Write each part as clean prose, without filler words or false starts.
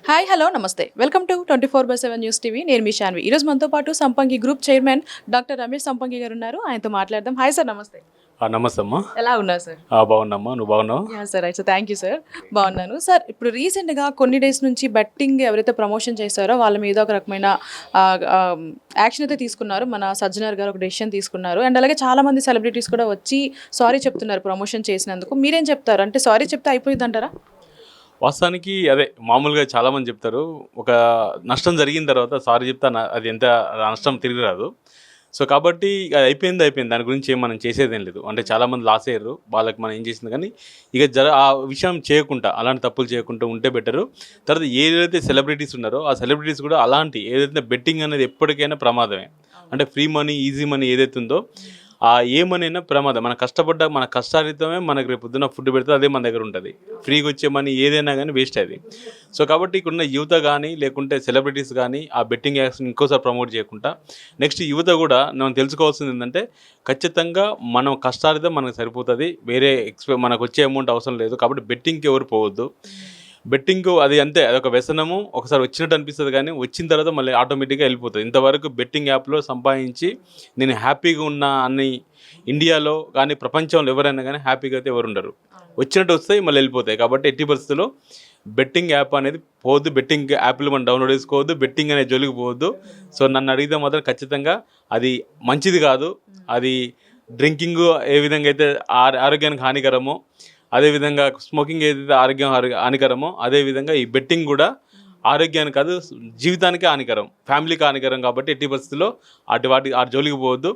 Hi hello నమస్తే welcome to 24/7 news TV. నేను మీ శాన్వి. ఈరోజు మనతో పాటు సంపంగి గ్రూప్ చైర్మన్ డాక్టర్ రమేష్ సంపంగి గారు ఉన్నారు. ఆయనతో మాట్లాడదాం. హాయ్ సార్, నమస్తే. నమస్తే అమ్మా. ఎలా ఉన్నారు సార్? బాగున్నామ్మా, నువ్వు బాగున్నావు? సార్ అయితే థ్యాంక్ యూ సార్. బాగున్నాను సార్. ఇప్పుడు రీసెంట్గా కొన్ని డేస్ నుంచి బెట్టింగ్ ఎవరైతే ప్రమోషన్ చేశారో వాళ్ళ మీద ఒక రకమైన యాక్షన్ అయితే తీసుకున్నారు. మన సజ్జనర్ గారు ఒక డెసిషన్ తీసుకున్నారు. అండ్ అలాగే చాలా మంది సెలబ్రిటీస్ కూడా వచ్చి సారీ చెప్తున్నారు ప్రమోషన్ చేసినందుకు. మీరేం చెప్తారు? అంటే సారీ చెప్తే అయిపోయింది అంటారా? వాస్తవానికి అదే మామూలుగా చాలామంది చెప్తారు, ఒక నష్టం జరిగిన తర్వాత సారీ చెప్తా అది ఎంత నష్టం తిరిగి రాదు. సో కాబట్టి అది అయిపోయింది, దాని గురించి ఏం మనం చేసేదేం లేదు. అంటే చాలామంది లాస్ అయ్యారు, వాళ్ళకి మనం ఏం చేసింది కానీ ఇక ఆ విషయం చేయకుండా, అలాంటి తప్పులు చేయకుండా ఉంటే బెటరు. తర్వాత ఏదైతే సెలబ్రిటీస్ ఉన్నారో ఆ సెలబ్రిటీస్ కూడా అలాంటి ఏదైతే బెట్టింగ్ అనేది ఎప్పటికైనా ప్రమాదమే. అంటే ఫ్రీ మనీ, ఈజీ మనీ ఏదైతే ఉందో ఏ మనీ అయినా ప్రమాదం. మన మన కష్టారితమే మనకు రేపు పొద్దున్న ఫుడ్ పెడితే అదే మన దగ్గర ఉంటుంది. ఫ్రీగా వచ్చే మనీ ఏదైనా కానీ వేస్ట్ అది. సో కాబట్టి ఇక్కడున్న యువత కానీ లేకుంటే సెలబ్రిటీస్ కానీ ఆ బెట్టింగ్ యాక్షన్ ఇంకోసారి ప్రమోట్ చేయకుండా, నెక్స్ట్ యువత కూడా మనం తెలుసుకోవాల్సింది ఏంటంటే, ఖచ్చితంగా మనం కష్టారితం మనకు సరిపోతుంది, వేరే మనకు వచ్చే అమౌంట్ అవసరం లేదు. కాబట్టి బెట్టింగ్కి ఎవరు పోవద్దు. బెట్టింగ్ అది అంతే, అదొక వ్యసనము. ఒకసారి వచ్చినట్టు అనిపిస్తుంది కానీ వచ్చిన తర్వాత మళ్ళీ ఆటోమేటిక్గా వెళ్ళిపోతుంది. ఇంతవరకు బెట్టింగ్ యాప్లో సంపాదించి నేను హ్యాపీగా ఉన్నా అని ఇండియాలో కానీ ప్రపంచంలో ఎవరైనా కానీ హ్యాపీగా అయితే ఎవరు ఉండరు. వచ్చినట్టు వస్తాయి మళ్ళీ వెళ్ళిపోతాయి. కాబట్టి ఎట్టి పరిస్థితుల్లో బెట్టింగ్ యాప్ అనేది పోవద్దు. బెట్టింగ్ యాప్లు మనం డౌన్లోడ్ చేసుకోవద్దు. బెట్టింగ్ అనే జోలికి పోవద్దు. సో నన్ను అడిగితే మాత్రం ఖచ్చితంగా అది మంచిది కాదు. అది డ్రింకింగ్ ఏ విధంగా అయితే ఆరోగ్యానికి హానికరమో, అదేవిధంగా స్మోకింగ్ ఏదైతే హానికరమో, అదేవిధంగా ఈ బెట్టింగ్ కూడా ఆరోగ్యానికి కాదు, జీవితానికి హానికరం, ఫ్యామిలీకి హానికరం. కాబట్టి ఎట్టి పరిస్థితుల్లో వాటి జోలికి పోవద్దు.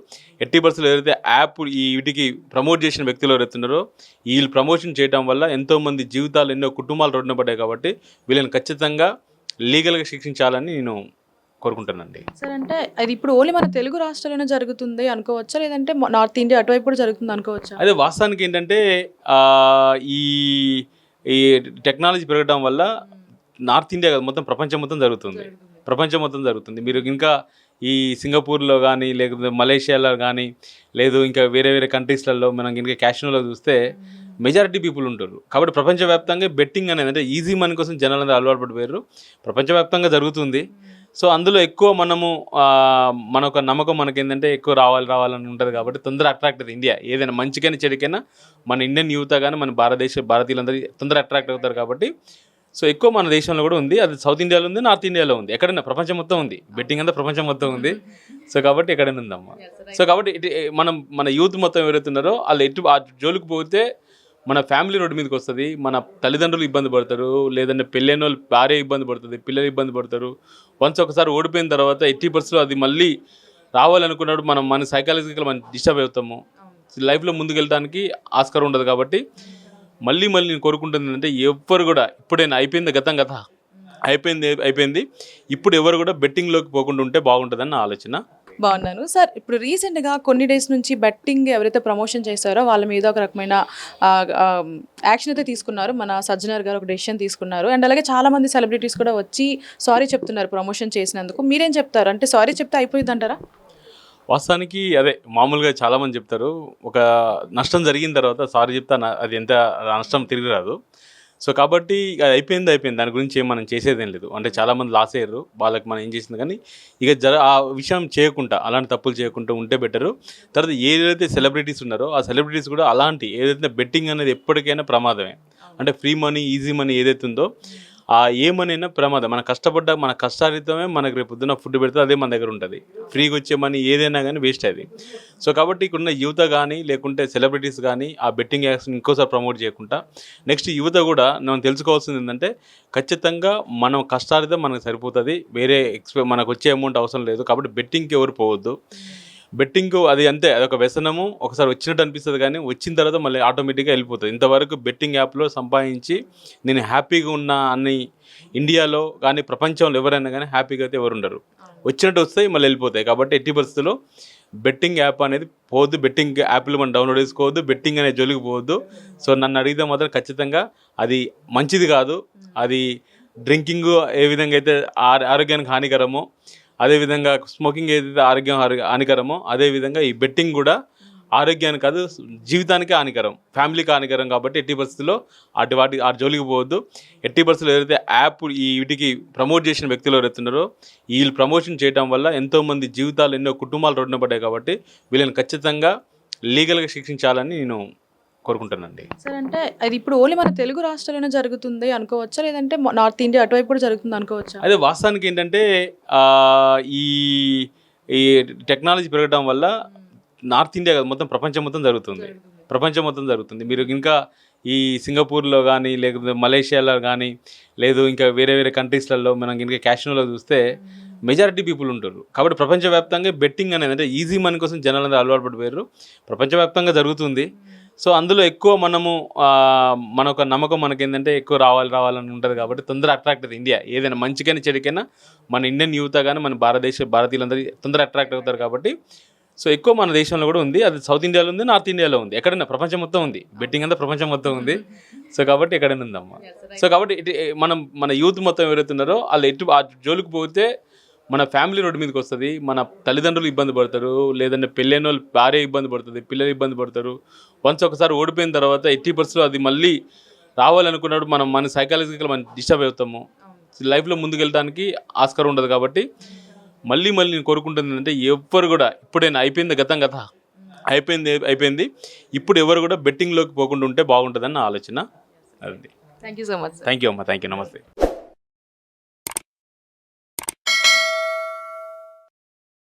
ఎట్టి పరిస్థితుల్లో ఏదైతే యాప్ వీటికి ప్రమోట్ చేసిన వ్యక్తులు ఎవరైతున్నారో వీళ్ళు ప్రమోషన్ చేయడం వల్ల ఎంతోమంది జీవితాలు, ఎన్నో కుటుంబాలు రోడ్డున పడ్డాయి. కాబట్టి వీళ్ళని ఖచ్చితంగా లీగల్గా శిక్షించాలని నేను కోరుకుంటానండి. సార్ అంటే అది ఇప్పుడు ఓన్లీ మన తెలుగు రాష్ట్రాల్లోనే జరుగుతుంది అనుకోవచ్చా, లేదంటే నార్త్ ఇండియా అటువైపు కూడా జరుగుతుంది అనుకోవచ్చా? అదే వాస్తవానికి ఏంటంటే ఈ ఈ టెక్నాలజీ పెరగడం వల్ల నార్త్ ఇండియా కాదు, మొత్తం ప్రపంచం మొత్తం జరుగుతుంది. మీరు ఇంకా ఈ సింగపూర్లో కానీ, లేకపోతే మలేషియాలో కానీ, లేదు ఇంకా వేరే వేరే కంట్రీస్లలో మనం ఇంకా క్యాషినోలో చూస్తే మెజారిటీ పీపుల్ ఉంటారు. కాబట్టి ప్రపంచవ్యాప్తంగా బెట్టింగ్ అనేది, అంటే ఈజీ మనీ కోసం జనాలు అందరూ అలవాటు పడిపోయారు. ప్రపంచవ్యాప్తంగా జరుగుతుంది. సో అందులో ఎక్కువ మన ఒక నమ్మకం మనకేంటంటే ఎక్కువ రావాలని ఉంటుంది. కాబట్టి తొందర అట్రాక్ట్ అవుతుంది ఇండియా. ఏదైనా మంచికైనా చెడుకైనా మన ఇండియన్ యూత్ కానీ మన భారతీయులందరూ తొందర అట్రాక్ట్ అవుతారు. కాబట్టి సో ఎక్కువ మన దేశంలో కూడా ఉంది. అది సౌత్ ఇండియాలో ఉంది, నార్త్ ఇండియాలో ఉంది, ఎక్కడైనా ప్రపంచం మొత్తం ఉంది. బెట్టింగ్ అంతా ప్రపంచం మొత్తం ఉంది. సో కాబట్టి ఎక్కడైనా ఉందమ్మా. సో కాబట్టి మన యూత్ మొత్తం ఎవరైతున్నారో వాళ్ళు ఆ జోలికి పోతే మన ఫ్యామిలీ రోడ్డు మీదకి వస్తుంది, మన తల్లిదండ్రులు ఇబ్బంది పడతారు, లేదంటే పెళ్ళైన వాళ్ళు భార్య ఇబ్బంది పడుతుంది, పిల్లలు ఇబ్బంది పడతారు. వన్స్ ఒకసారి ఓడిపోయిన తర్వాత 80% అది మళ్ళీ రావాలనుకున్నప్పుడు మన సైకాలజికల్ మనం డిస్టర్బ్ అవుతాము. లైఫ్లో ముందుకు వెళ్ళడానికి ఆస్కారం ఉండదు. కాబట్టి మళ్ళీ నేను కోరుకుంటుంది ఏంటంటే, ఎవ్వరు కూడా ఇప్పుడైనా అయిపోయింది, అయిపోయింది, ఇప్పుడు ఎవరు కూడా బెట్టింగ్లోకి పోకుండా ఉంటే బాగుంటుందని నా ఆలోచన. బాగున్నాను సార్. ఇప్పుడు రీసెంట్గా కొన్ని డేస్ నుంచి బెట్టింగ్ ఎవరైతే ప్రమోషన్ చేశారో వాళ్ళ మీద ఒక రకమైన యాక్షన్ అయితే తీసుకున్నారు. మన సజ్జనర్ గారు ఒక డెసిషన్ తీసుకున్నారు. అండ్ అలాగే చాలా మంది సెలబ్రిటీస్ కూడా వచ్చి సారీ చెప్తున్నారు ప్రమోషన్ చేసినందుకు. మీరేం చెప్తారు? అంటే సారీ చెప్తే అయిపోయింది అంటారా? వాస్తవానికి అదే మామూలుగా చాలామంది చెప్తారు, ఒక నష్టం జరిగిన తర్వాత సారీ చెప్తా అది ఎంత నష్టం తిరిగి రాదు. సో కాబట్టి అది అయిపోయింది, దాని గురించి ఏం మనం చేసేదేం లేదు. అంటే చాలామంది లాస్ అయ్యారు, వాళ్ళకి మనం ఏం చేసింది కానీ ఇక ఆ విషయం చేయకుండా, అలాంటి తప్పులు చేయకుండా ఉంటే బెటరు. తర్వాత ఏదైతే సెలబ్రిటీస్ ఉన్నారో ఆ సెలబ్రిటీస్ కూడా అలాంటి ఏదైతే బెట్టింగ్ అనేది ఎప్పటికైనా ప్రమాదమే. అంటే ఫ్రీ మనీ, ఈజీ మనీ ఏదైతే ఉందో ఏ మనీ అయినా ప్రమాదం. మన కష్టారితమే మనకు రేపు పొద్దున్న ఫుడ్ పెడితే అదే మన దగ్గర ఉంటుంది. ఫ్రీగా వచ్చే మనీ ఏదైనా కానీ వేస్ట్ అది. సో కాబట్టి ఇక్కడున్న యువత కానీ లేకుంటే సెలబ్రిటీస్ కానీ ఆ బెట్టింగ్ యాక్షన్ ఇంకోసారి ప్రమోట్ చేయకుండా, నెక్స్ట్ యువత కూడా మనం తెలుసుకోవాల్సింది ఏంటంటే, ఖచ్చితంగా మనం కష్టారితం మనకు సరిపోతుంది, వేరే మనకు వచ్చే అమౌంట్ అవసరం లేదు. కాబట్టి బెట్టింగ్కి ఎవరు పోవద్దు. బెట్టింగ్ అది అంతే, అదొక వ్యసనము. ఒకసారి వచ్చినట్టు అనిపిస్తుంది కానీ వచ్చిన తర్వాత మళ్ళీ ఆటోమేటిక్గా వెళ్ళిపోతుంది. ఇంతవరకు బెట్టింగ్ యాప్లో సంపాదించి నేను హ్యాపీగా ఉన్నా అని ఇండియాలో కానీ ప్రపంచంలో ఎవరైనా కానీ హ్యాపీగా అయితే ఎవరు ఉండరు. వచ్చినట్టు వస్తాయి మళ్ళీ వెళ్ళిపోతాయి. కాబట్టి ఎట్టి పరిస్థితుల్లో బెట్టింగ్ యాప్ అనేది పోవద్దు. బెట్టింగ్ యాప్లు మనం డౌన్లోడ్ చేసుకోవద్దు. బెట్టింగ్ అనే జోలికి పోవద్దు. సో నన్ను అడిగితే మాత్రం ఖచ్చితంగా అది మంచిది కాదు. అది డ్రింకింగ్ ఏ విధంగా అయితే ఆరోగ్యానికి హానికరమో, అదేవిధంగా స్మోకింగ్ ఏదైతే హానికరమో, అదేవిధంగా ఈ బెట్టింగ్ కూడా ఆరోగ్యానికి కాదు జీవితానికి హానికరం, ఫ్యామిలీకి హానికరం. కాబట్టి ఎట్టి పరిస్థితుల్లో ఆ జోలికి పోవద్దు. ఎట్టి పరిస్థితుల్లో ఏదైతే యాప్ వీటికి ప్రమోట్ చేసిన వ్యక్తులు ఎవరైతున్నారో వీళ్ళు ప్రమోషన్ చేయడం వల్ల ఎంతోమంది జీవితాలు, ఎన్నో కుటుంబాలు రోడ్డున పడ్డాయి. కాబట్టి వీళ్ళని ఖచ్చితంగా లీగల్గా శిక్షించాలని నేను కోరుకుంటానండి. సార్ అంటే అది ఇప్పుడు ఓన్లీ మన తెలుగు రాష్ట్రాల్లోనే జరుగుతుంది అనుకోవచ్చా, లేదంటే నార్త్ ఇండియా అటువైపు కూడా జరుగుతుంది అనుకోవచ్చా? అదే వాస్తవానికి ఏంటంటే ఈ ఈ టెక్నాలజీ పెరగడం వల్ల నార్త్ ఇండియా కాదు, మొత్తం ప్రపంచం మొత్తం జరుగుతుంది. మీరు ఇంకా ఈ సింగపూర్లో కానీ, లేకపోతే మలేషియాలో కానీ, లేదు ఇంకా వేరే వేరే కంట్రీస్లలో మనం ఇంకా క్యాషినోలో చూస్తే మెజారిటీ పీపుల్ ఉంటారు. కాబట్టి ప్రపంచవ్యాప్తంగా బెట్టింగ్ అనేది అంటే ఈజీ మనీ కోసం జనాలందరూ అలవాటు పడిపోయారు. ప్రపంచవ్యాప్తంగా జరుగుతుంది. సో అందులో ఎక్కువ మన ఒక నమ్మకం మనకేంటంటే ఎక్కువ రావాలని ఉంటుంది. కాబట్టి తొందర అట్రాక్ట్ అవుతుంది ఇండియా. ఏదైనా మంచికైనా చెడుకైనా మన ఇండియన్ యూత్ కానీ మన భారతీయులందరూ తొందర అట్రాక్ట్ అవుతారు. కాబట్టి సో ఎక్కువ మన దేశంలో కూడా ఉంది. అది సౌత్ ఇండియాలో ఉంది, నార్త్ ఇండియాలో ఉంది, ఎక్కడైనా ప్రపంచం మొత్తం ఉంది. బెట్టింగ్ అంతా ప్రపంచం మొత్తం ఉంది. సో కాబట్టి ఎక్కడైనా ఉందమ్మా. సో కాబట్టి మన యూత్ మొత్తం ఎవరైతే ఉన్నారో వాళ్ళు ఆ జోలికి పోతే మన ఫ్యామిలీ రోడ్డు మీదకి వస్తుంది, మన తల్లిదండ్రులు ఇబ్బంది పడతారు, లేదంటే పెళ్ళైన వాళ్ళు భార్య ఇబ్బంది పడుతుంది, పిల్లలు ఇబ్బంది పడతారు. వన్స్ ఒకసారి ఓడిపోయిన తర్వాత 80% అది మళ్ళీ రావాలనుకున్నప్పుడు మన సైకాలజికల్ మనం డిస్టర్బ్ అవుతాము. లైఫ్లో ముందుకు వెళ్ళడానికి ఆస్కారం ఉండదు. కాబట్టి మళ్ళీ నేను కోరుకుంటుంది అంటే ఎవ్వరు కూడా ఇప్పుడైనా అయిపోయింది. ఇప్పుడు ఎవరు కూడా బెట్టింగ్లోకి పోకుండా ఉంటే బాగుంటుందని నా ఆలోచన. అదండి. Thank you so much. Thank you అమ్మా. Thank you. నమస్తే.